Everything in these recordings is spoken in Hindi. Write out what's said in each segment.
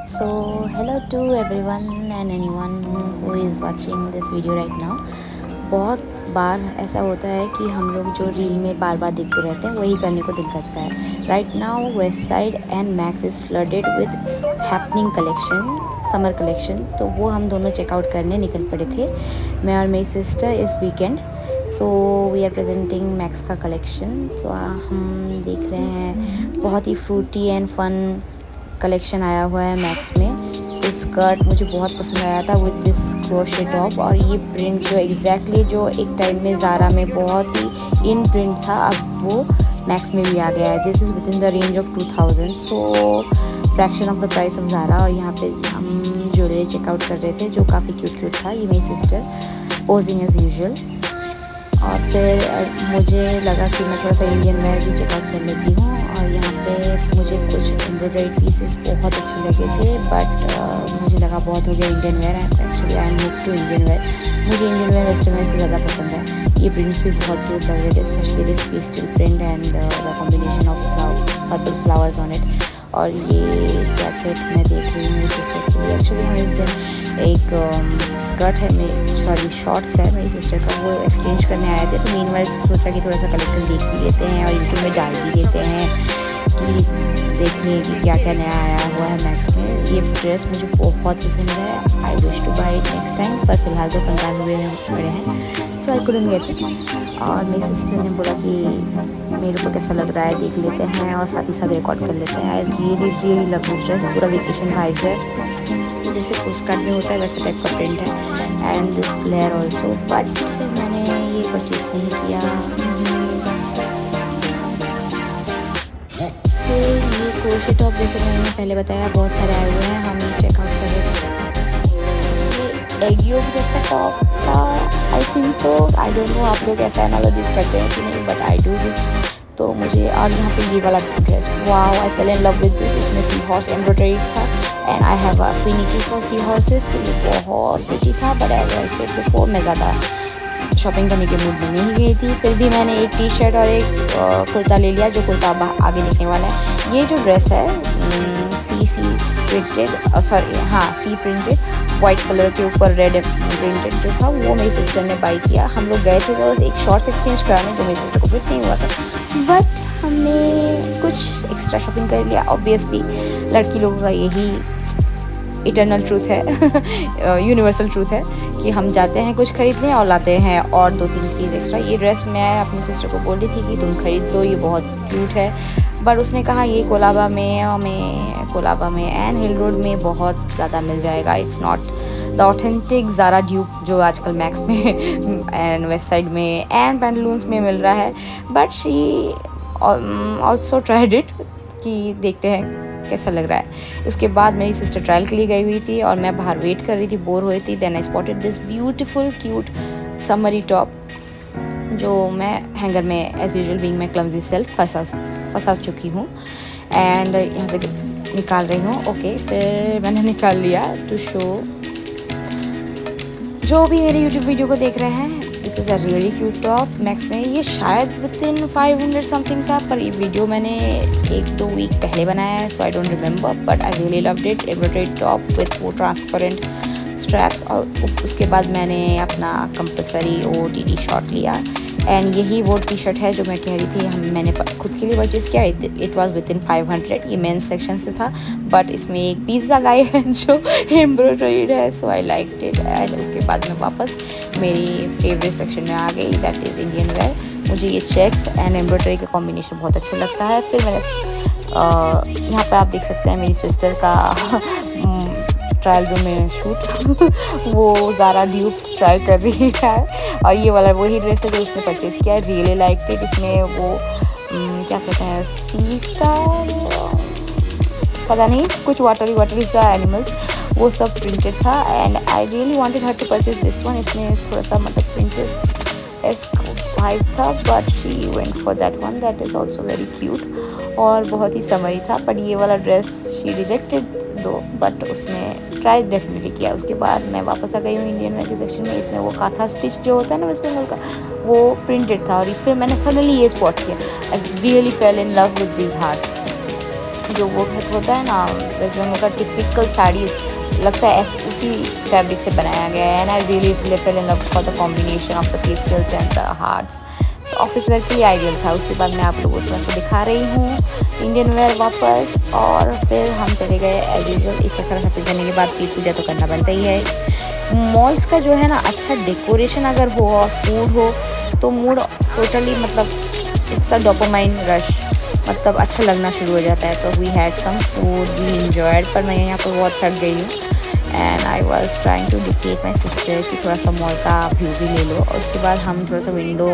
So hello to everyone and anyone who is watching this video right now। बहुत बार ऐसा होता है कि हम लोग जो रील में बार बार देखते रहते हैं वही करने को दिल करता है। Right now west side and max is flooded with happening collection, summer collection. तो वो हम दोनों चेकआउट करने निकल पड़े थे, मैं और मेरी सिस्टर, इस weekend. So we are presenting Max का कलेक्शन। सो हम देख रहे हैं बहुत ही फ्रूटी एंड फन कलेक्शन आया हुआ है मैक्स में। इस स्कर्ट मुझे बहुत पसंद आया था विद दिस क्रोशे टॉप, और ये प्रिंट जो एग्जैक्टली जो एक टाइम में ज़ारा में बहुत ही इन प्रिंट था, अब वो मैक्स में भी आ गया है। This is within the range of 2000, so fraction of the price of Zara. और यहाँ पे हम ज्वेलरी चेकआउट कर रहे थे जो काफ़ी क्यूट क्यूट था। ये मेरी सिस्टर पोजिंग एज़ यूजुअल। और फिर मुझे लगा कि मैं थोड़ा सा इंडियन वेयर भी चेकआउट कर लेती हूँ। और यहाँ पे मुझे कुछ एम्ब्रॉयडरी पीसेस बहुत अच्छे लगे थे, बट मुझे लगा बहुत हो गया Indian wear. Actually I am hook to Indian wear. मुझे इंडियन वेयर वेस्टर्न वेयर से ज़्यादा पसंद है। ये प्रिंट्स भी बहुत क्यूट लग रहे थे, specially this pastel print and the combination of purple flowers on it. और ये जैकेट मैं देख रही हूँ मेरी सिस्टर के लिए। एक्चुअली हम इस दिन एक स्कर्ट है मेरी, सॉरी शॉर्ट्स है मेरी सिस्टर का, वो एक्सचेंज करने आए थे। तो मीनवाइल सोचा कि थोड़ा सा कलेक्शन देख भी लेते हैं और यूट्यूब में डाल भी देते हैं कि देखने कि क्या क्या नया आया हुआ है मैक्स में। ये ड्रेस मुझे बहुत पसंद है। I wish to buy it next time, पर फिलहाल तो कंगाल हुए पड़े हैं, सो आई कुडंट गेट इट। और मेरी सिस्टर ने बोला कि मेरे को कैसा लग रहा है देख लेते हैं और साथ ही साथ रिकॉर्ड कर लेते हैं। I really really love this dress. पूरा वेकेशन वाइब्स है, जैसे पोस्ट कार्ड में होता है वैसे टाइप का प्रिंट है, and this flare also. But मैंने ये परचेज़ नहीं किया। फिर ये क्रोशे टॉप, जैसे मैंने पहले बताया, बहुत सारे आए हुए हैं। हम ये चेकआउट कर रहे थे। ये एग योक जैसा टॉप था, I think so. I don't no आप लोग ऐसा एनालॉजिस करते हैं कि नहीं, बट आई डू दिस। तो मुझे, और यहाँ पे ये वाला dress, wow, I fell in love with this. इसमें सी हॉर्स एम्ब्रॉयडरी था, and I have a affinity for sea horses. तो ये बहुत प्रिटी था, but as I said before, मैं ज़्यादा शॉपिंग करने के मूड में नहीं गई थी। फिर भी मैंने एक टी शर्ट और एक कुर्ता ले लिया, जो कुर्ता आगे दिखने वाला है। ये जो ड्रेस है सी प्रिंटेड, सॉरी हाँ, सी प्रिंटेड वाइट कलर के ऊपर रेड प्रिंटेड जो था, वो मेरी सिस्टर ने बाई किया। हम लोग गए थे तो एक शॉर्ट्स एक्सचेंज कराने, जो मेरी सिस्टर को फिट नहीं हुआ था, बट हमने कुछ एक्स्ट्रा शॉपिंग कर लिया। ऑब्वियसली लड़की लोगों का यही इटर्नल ट्रूथ है यूनिवर्सल ट्रूथ है कि हम जाते हैं कुछ खरीदने और लाते हैं और 2-3 चीज़ एक्स्ट्रा। ये ड्रेस मैं अपनी सिस्टर को बोल रही थी कि तुम खरीद लो, ये बहुत क्यूट है, बट उसने कहा ये कोलाबा में एंड हिल रोड में बहुत ज़्यादा मिल जाएगा। It's not the authentic Zara dupe जो आजकल मैक्स में एंड वेस्ट साइड में एंड पैंटलून्स में मिल रहा है। But she also tried it कि देखते हैं कैसा लग रहा है। उसके बाद मेरी सिस्टर ट्रायल के लिए गई हुई थी और मैं बाहर वेट कर रही थी, बोर हो रही थी। Then I spotted this beautiful cute summery top, जो मैं हैंगर में एज यूजुअल बीइंग मैं क्लमजी सेल्फ फंसा चुकी हूँ, एंड यहाँ से निकाल रही हूँ। ओके, फिर मैंने निकाल लिया टू शो जो भी मेरे यूट्यूब वीडियो को देख रहे हैं। This is a really cute top max में। ये शायद विद इन 500 समथिंग था, पर ये वीडियो मैंने 1-2 वीक पहले बनाया है, so I don't remember, but I really loved it. Embroidery top with वो ट्रांसपेरेंट स्ट्रैप्स। और उसके बाद मैंने अपना कंपलसरी OOTD शॉट लिया, एंड यही वो टी शर्ट है जो मैं कह रही थी मैंने खुद के लिए परचेज़ किया। It was with in 500। ये मेंस सेक्शन से था, बट इसमें एक पिज़्ज़ा गाय है जो एम्ब्रॉयडरीड है, so I like it. And उसके बाद मैं वापस मेरी फेवरेट सेक्शन में आ गई, दैट इज़ इंडियन वेयर। मुझे ये चेक्स एंड एम्ब्रॉयडरी का कॉम्बिनेशन बहुत अच्छा लगता है। फिर मैंने यहाँ पे आप देख सकते हैं मेरी सिस्टर का ट्रायल रूम में शूट वो ज़ारा ड्यूप्स ट्राई कर रही है, और ये वाला वही ड्रेस है जो उसने परचेज़ किया है। Really like it. इसमें वो क्या कहते हैं, सी स्टार, पता नहीं, कुछ वाटरी सा एनिमल्स, वो सब प्रिंटेड था, and I really wanted her to purchase this one. इसमें थोड़ा सा मतलब प्रिंटेड वाइब था, but she went for that one, that is also very cute और बहुत ही समरी था। बट ये वाला dress she rejected though, but उसने ट्राई डेफिनेटली किया। उसके बाद मैं वापस आ गई हूँ इंडियन वेयर के सेक्शन में। इसमें वो काथा स्टिच जो होता है ना वेस्ट बंगाल का, वो प्रिंटेड था, और फिर मैंने सडनली ये स्पॉट किया। I really fail in love with these hearts. जो वो होता है ना वेस्ट बंगाल का टिपिकल साड़ीज़, लगता है ऐसे उसी फैब्रिक से बनाया गया है। And I really fail in love for the combination of the pastels and the hearts. So office where के लिए आइडियल था। उसके बाद मैं आप लोगों को थोड़ा सा दिखा रही हूँ इंडियन वेयर वापस, और फिर हम चले गए एज यूजुअल। इतना सारा शॉपिंग करने के बाद पेट पूजा तो करना बनता ही है। मॉल्स का जो है ना अच्छा डेकोरेशन अगर हो और फूड हो तो मूड टोटली मतलब इट्स अ डोपामाइन रश, मतलब अच्छा लगना शुरू हो जाता है। तो we had some food, we enjoyed, पर मैं यहाँ पर बहुत थक गई हूँ। And I was trying to dictate my sister कि थोड़ा सा मॉल का व्यू भी ले लो। और उसके बाद हम थोड़ा सा विंडो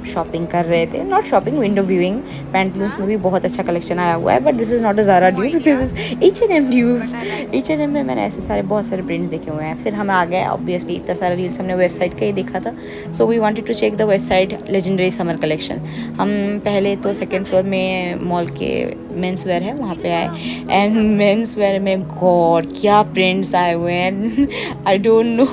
शॉपिंग कर रहे थे, not shopping, window viewing. Pantaloons में भी बहुत अच्छा कलेक्शन आया हुआ है, but this is not a Zara dupe, this is H&M dupes. H&M में मैंने ऐसे सारे बहुत सारे प्रिंट्स देखे हुए हैं। फिर हम आ गए, ऑब्वियसली इतना सारा रील्स हमने वेस्ट साइड का ही देखा था, so we wanted to check the Westside legendary summer collection. हम पहले तो सेकेंड फ्लोर में मॉल के मेंस वेयर है वहाँ पे आए, एंड मेंस वेयर में गॉड क्या प्रिंट्स आए हुए हैं। आई डोंट नो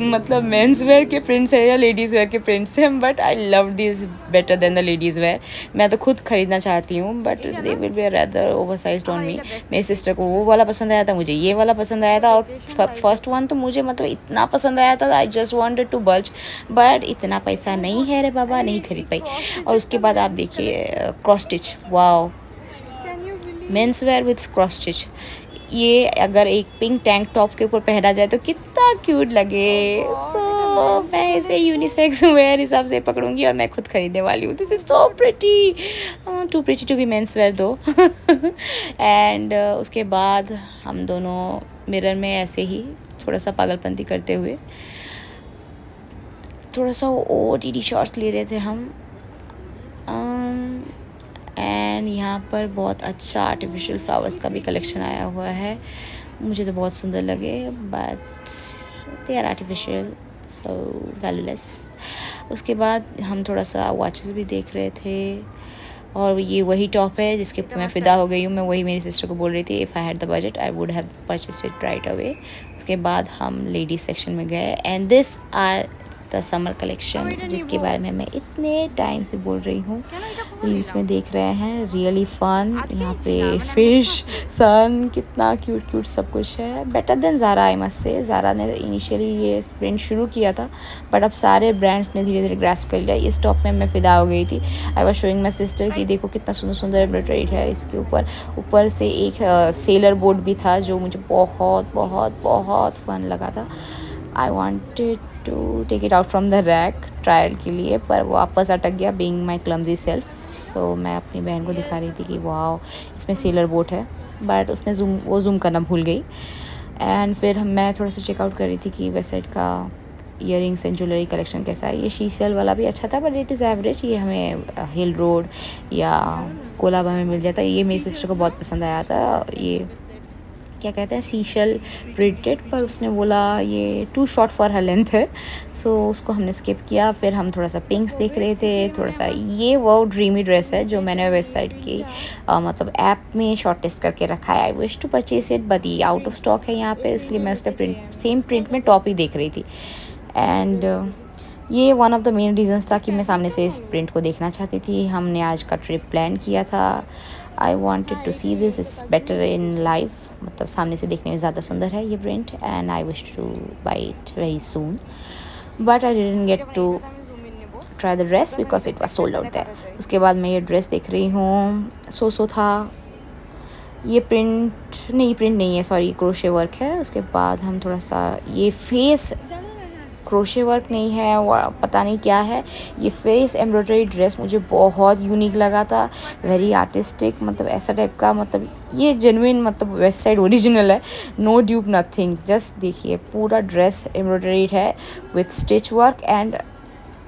मतलब मेंस वेयर के प्रिंट्स है या लेडीज़ वेयर के प्रिंट्स हैं, but I love this better than the ladies wear. मैं तो खुद खरीदना चाहती हूँ, but they will be rather oversized on me. मेरी सिस्टर को वो वाला पसंद आया था, मुझे ये वाला पसंद आया था, और फर्स्ट वन तो मुझे मतलब इतना पसंद आया था, I just wanted to bulge, but इतना पैसा नहीं है रे बाबा, नहीं खरीद पाई। और उसके बाद आप देखिए cross stitch, wow, men's wear with cross stitch. ये अगर एक पिंक टैंक टॉप के ऊपर पहना जाए तो कितना क्यूट लगे। सो मैं इसे यूनिसेक्स वेयर हिसाब से पकड़ूंगी और मैं खुद खरीदने वाली हूँ। This is so pretty, too pretty to be men's wear though. And उसके बाद हम दोनों मिरर में ऐसे ही थोड़ा सा पागलपंती करते हुए थोड़ा सा OOTD शॉट्स ले रहे थे हम। एंड यहाँ पर बहुत अच्छा आर्टिफिशियल फ्लावर्स का भी कलेक्शन आया हुआ है, मुझे तो बहुत सुंदर लगे, but they are artificial so valueless. उसके बाद हम थोड़ा सा वॉचेस भी देख रहे थे, और ये वही टॉप है जिसके ऊपर मैं फ़िदा हो गई हूँ। मैं वही मेरी सिस्टर को बोल रही थी, if I had the budget I would have purchased it right away. उसके बाद हम लेडीज़ सेक्शन में गए, and this are the summer collection जिसके बारे में मैं इतने टाइम से बोल रही हूँ, रील्स में देख रहे हैं। रियली फन, यहाँ पे फिश, सन, कितना क्यूट क्यूट सब कुछ है। Better than Zara, I must say. Zara ने इनिशियली ये प्रिंट शुरू किया था, बट अब सारे ब्रांड्स ने धीरे धीरे ग्रास्प कर लिया। इस टॉप में मैं फ़िदा हो गई थी। I was showing my sister कि देखो कितना सुंदर सुंदर एम्ब्रॉयडरी है इसके ऊपर। ऊपर से एक सेलर बोर्ड भी था जो मुझे बहुत बहुत बहुत फन लगा था। I wanted to take it out from the rack trial के लिए, पर वो वापस अटक गया, being my clumsy self. So मैं अपनी बहन को दिखा रही थी कि वाह इसमें सेलर बोट है, बट उसने जूम करना भूल गई। एंड फिर मैं थोड़ा सा चेकआउट कर रही थी कि वेस्ट साइड का ईयरिंग्स एंड ज्वेलरी कलेक्शन कैसा है। ये शीशल वाला भी अच्छा था, बट इट इज़ एवरेज। ये हमें हिल रोड या कोलाबा में मिल जाता है। ये मेरी सिस्टर को बहुत पसंद आया था, ये क्या कहते हैं शीशल प्रिंटेड, पर उसने बोला ये too short for her length है, सो उसको हमने स्किप किया। फिर हम थोड़ा सा पिंक्स देख रहे थे, थोड़ा सा ये वो ड्रीमी ड्रेस है जो मैंने वेस्ट साइड की मतलब ऐप में शॉर्ट टेस्ट करके रखा है। I wish to purchase it, but ये आउट ऑफ स्टॉक है यहाँ पे, इसलिए मैं उसका सेम प्रिंट में टॉप ही देख रही थी। एंड ये one of the main reasons था कि मैं सामने से इस प्रिंट को देखना चाहती थी। हमने आज का ट्रिप प्लान किया था। I wanted to see this, it's better in life, मतलब सामने से देखने में ज़्यादा सुंदर है ये print, and I wish to buy it very soon, but I didn't get to try the dress because it was sold out there. उसके बाद मैं ये ड्रेस देख रही हूँ, सो था। ये प्रिंट नहीं है, सॉरी, क्रोशे वर्क है। उसके बाद हम थोड़ा सा ये फेस क्रोशे वर्क नहीं है, पता नहीं क्या है। ये फेस एम्ब्रॉयडरी ड्रेस मुझे बहुत यूनिक लगा था, वेरी आर्टिस्टिक, मतलब ऐसा टाइप का, मतलब ये जेन्युइन, मतलब वेस्ट साइड ओरिजिनल है, नो ड्यूब नथिंग। जस्ट देखिए पूरा ड्रेस एम्ब्रॉयडरी है with stitch work and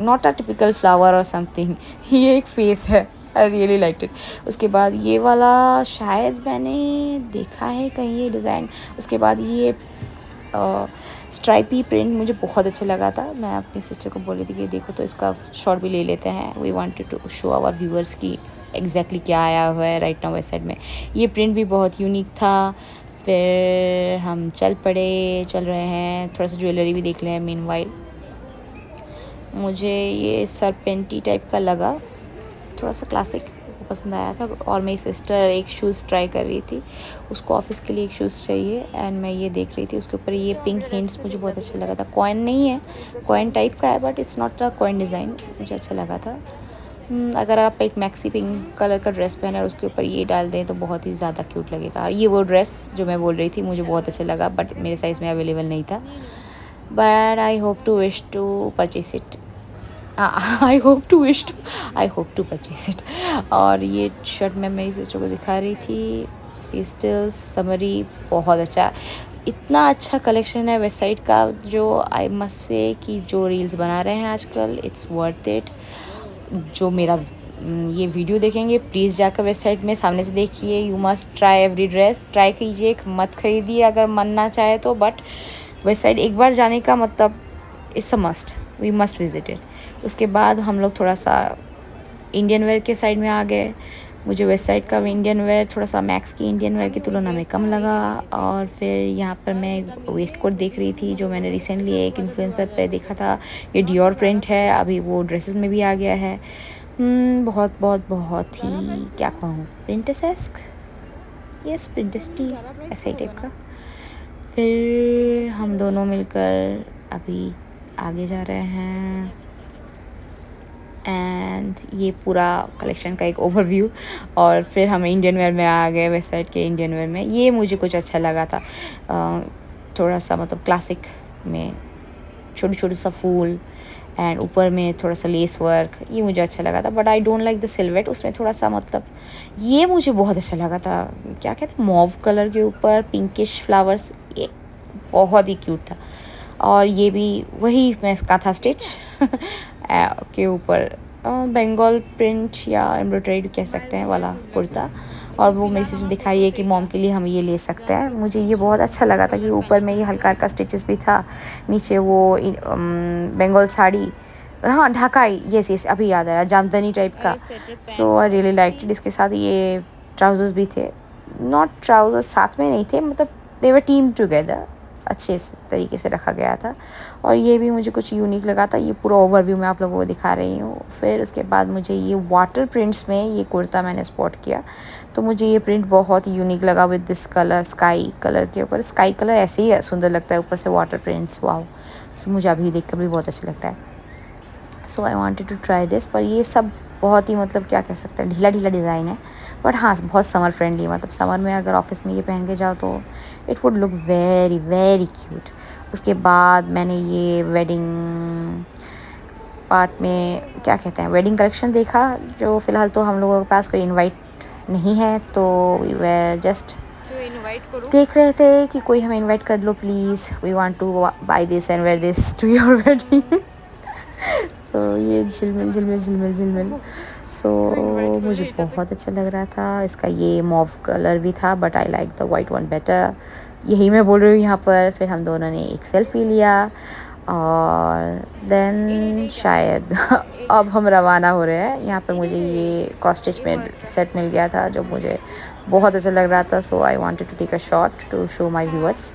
not a typical flower और समथिंग। ये एक फेस है, आई रियली लाइक इट। उसके बाद ये वाला शायद मैंने देखा है कहीं ये डिज़ाइन। उसके बाद ये स्ट्राइपी प्रिंट मुझे बहुत अच्छा लगा था। मैं अपनी सिस्टर को बोल रही थी कि देखो तो इसका शॉर्ट भी ले लेते हैं, we wanted to show our viewers की एग्जैक्टली क्या आया हुआ है राइट नाउ वेस्ट साइड में। ये प्रिंट भी बहुत यूनिक था। फिर हम चल रहे हैं, थोड़ा सा ज्वेलरी भी देख लें। मीनवाइल मुझे ये सरपेंटी टाइप का लगा, थोड़ा सा क्लासिक, पसंद आया था। और मेरी सिस्टर एक शूज़ ट्राई कर रही थी, उसको ऑफिस के लिए एक शूज़ चाहिए एंड मैं ये देख रही थी। उसके ऊपर ये पिंक हिंट्स मुझे बहुत अच्छा लगा था। कॉइन नहीं है, कॉइन टाइप का है but it's not a coin design, मुझे अच्छा लगा था। अगर आप एक मैक्सी पिंक कलर का ड्रेस पहना और उसके ऊपर ये डाल दें तो बहुत ही ज़्यादा क्यूट लगेगा। और ये वो ड्रेस जो मैं बोल रही थी, मुझे बहुत अच्छा लगा बट मेरे साइज़ में अवेलेबल नहीं था। But I hope to wish to purchase it. I hope to purchase it. और ये शर्ट मैं मेरी सिस्टर को दिखा रही थी, पेस्टल्स समरी, बहुत अच्छा, इतना अच्छा कलेक्शन है वेस्ट साइड का। जो आई मस्ट से कि जो रील्स बना रहे हैं आजकल, इट्स वर्थ इट। जो मेरा ये वीडियो देखेंगे प्लीज़ जाकर वेबसाइट में सामने से देखिए। You must try every dress, try कीजिए, मत खरीदिए अगर मन ना चाहे तो, बट वेबसाइट एक बार जाने का मतलब it's a must, we must visit it. उसके बाद हम लोग थोड़ा सा इंडियन वेयर के साइड में आ गए। मुझे वेस्ट साइड का इंडियन वेयर थोड़ा सा मैक्स की इंडियन वेयर की तुलना में कम लगा। और फिर यहाँ पर मैं वेस्ट कोट देख रही थी जो मैंने रिसेंटली एक इन्फ्लुएंसर पे देखा था। ये डियोर प्रिंट है, अभी वो ड्रेसेस में भी आ गया है। बहुत बहुत बहुत ही क्या कहूँ, प्रिंटेसेस्क, यस प्रिंटेस्टी, ऐसा ही टाइप का। फिर हम दोनों मिलकर अभी आगे जा रहे हैं एंड ये पूरा कलेक्शन का एक ओवरव्यू। और फिर हम इंडियन वेयर में आ गए, वेस्ट साइड के इंडियन वेयर में। ये मुझे कुछ अच्छा लगा था, थोड़ा सा मतलब क्लासिक में छोटे छोटे सा फूल एंड ऊपर में थोड़ा सा लेस वर्क, ये मुझे अच्छा लगा था। But I don't like the silhouette, उसमें थोड़ा सा मतलब ये मुझे बहुत अच्छा लगा था, क्या कहते हैं, मॉव कलर के ऊपर पिंकिश फ्लावर्स, ये बहुत ही क्यूट था। और ये भी वही मैं इसका था स्टिच के ऊपर बंगाल प्रिंट या एम्ब्रॉयडरी कह सकते हैं वाला कुर्ता। और वो मेरी सिस्टर दिखाई है कि मॉम के लिए हम ये ले सकते हैं। मुझे ये बहुत अच्छा लगा था कि ऊपर में ये हल्का हल्का स्टिचेस भी था, नीचे वो बंगाल साड़ी, हाँ ढाकाई, यस अभी याद आया, जामदनी टाइप का। सो आई रियली लाइक इट। इसके साथ ये ट्राउजर्स भी थे, नॉट ट्राउजर्स साथ में नहीं थे, मतलब दे वर टीम टुगेदर, अच्छे तरीके से रखा गया था। और ये भी मुझे कुछ यूनिक लगा था। ये पूरा ओवरव्यू मैं आप लोगों को दिखा रही हूँ। फिर उसके बाद मुझे ये वाटर प्रिंट्स में ये कुर्ता मैंने स्पॉट किया, तो मुझे ये प्रिंट बहुत यूनिक लगा with this colour, sky colour के ऊपर। स्काई कलर ऐसे ही सुंदर लगता है, ऊपर से वाटर प्रिंट्स, वाओ। सो मुझे अभी देख कर भी बहुत अच्छा लगता है। So I wanted to try this. पर ये सब बहुत ही मतलब क्या कह सकते हैं, ढीला ढीला डिज़ाइन है, बट हाँ बहुत समर फ्रेंडली, मतलब समर में अगर ऑफिस में ये पहन के जाओ तो it would look very very cute. उसके बाद मैंने ये वेडिंग पार्ट में क्या कहते हैं, वेडिंग कलेक्शन देखा, जो फ़िलहाल तो हम लोगों के पास कोई इनवाइट नहीं है, तो वी वर जस्ट देख रहे थे कि कोई हमें इनवाइट कर लो please, we want to buy this and wear this to your wedding. So ये झिलमिल झिलमिल झिलमिल झिलमिल, सो मुझे बहुत अच्छा लग रहा था। इसका ये मॉव कलर भी था but I like the white one better, यही मैं बोल रही हूँ यहाँ पर। फिर हम दोनों ने एक सेल्फी लिया और देन शायद अब हम रवाना हो रहे हैं। यहाँ पर मुझे ये क्रॉस स्टिच में सेट मिल गया था जो मुझे बहुत अच्छा लग रहा था। So I wanted to take a shot to show my viewers.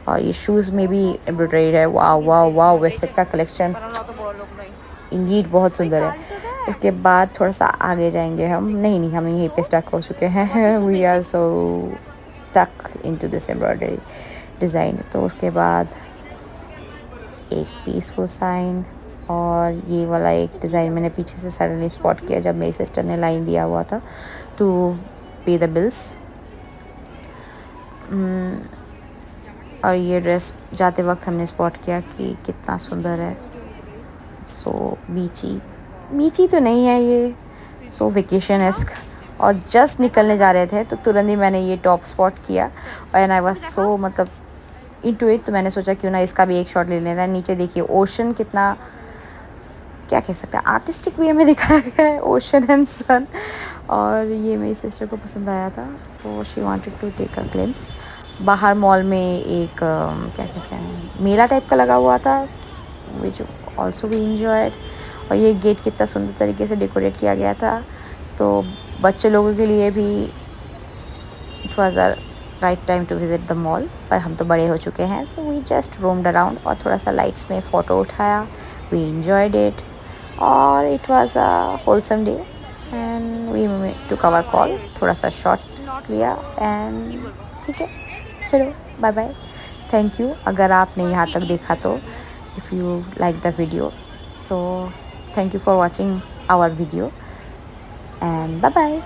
और ये शूज़ में भी एम्ब्रॉयडरी है, वाह वाह वाह, वेस्ट का कलेक्शन इंडीड बहुत सुंदर है। उसके बाद थोड़ा सा आगे जाएंगे हम, नहीं हम यहीं पे स्टक हो चुके हैं, we are so stuck into this embroidery design. तो उसके बाद एक पीसफुल साइन और ये वाला एक डिज़ाइन मैंने पीछे से सडनली स्पॉट किया जब मेरी सिस्टर ने लाइन दिया हुआ था टू पे द बिल्स। और ये ड्रेस जाते वक्त हमने स्पॉट किया कि कितना सुंदर है। सो बीची तो नहीं है ये, सो वेकेशन एस्क। और जस्ट निकलने जा रहे थे तो तुरंत ही मैंने ये टॉप स्पॉट किया एंड आई वाज सो मतलब इनटू इट, तो मैंने सोचा क्यों ना इसका भी एक शॉट ले लेना है। नीचे देखिए ओशन, कितना क्या कह सकते हैं, आर्टिस्टिक वे में दिखाया गया है, ओशन एंड सन। और ये मेरी सिस्टर को पसंद आया था तो she wanted to take a glimpse. बाहर मॉल में एक क्या कहते हैं, मेला टाइप का लगा हुआ था विच ऑल्सो वी इंजॉयड। और ये गेट कितना सुंदर तरीके से डेकोरेट किया गया था, तो बच्चे लोगों के लिए भी it was a right time to visit the mall. पर हम तो बड़े हो चुके हैं, so we just roamed around और थोड़ा सा लाइट्स में फ़ोटो उठाया, वी इंजॉयड इट और it was a wholesome day and we took our call, थोड़ा सा शॉर्ट लिया एंड ठीक है, चलो बाय बाय, थैंक यू। अगर आपने यहाँ तक देखा तो if you like the video, so thank you for watching our video and bye bye.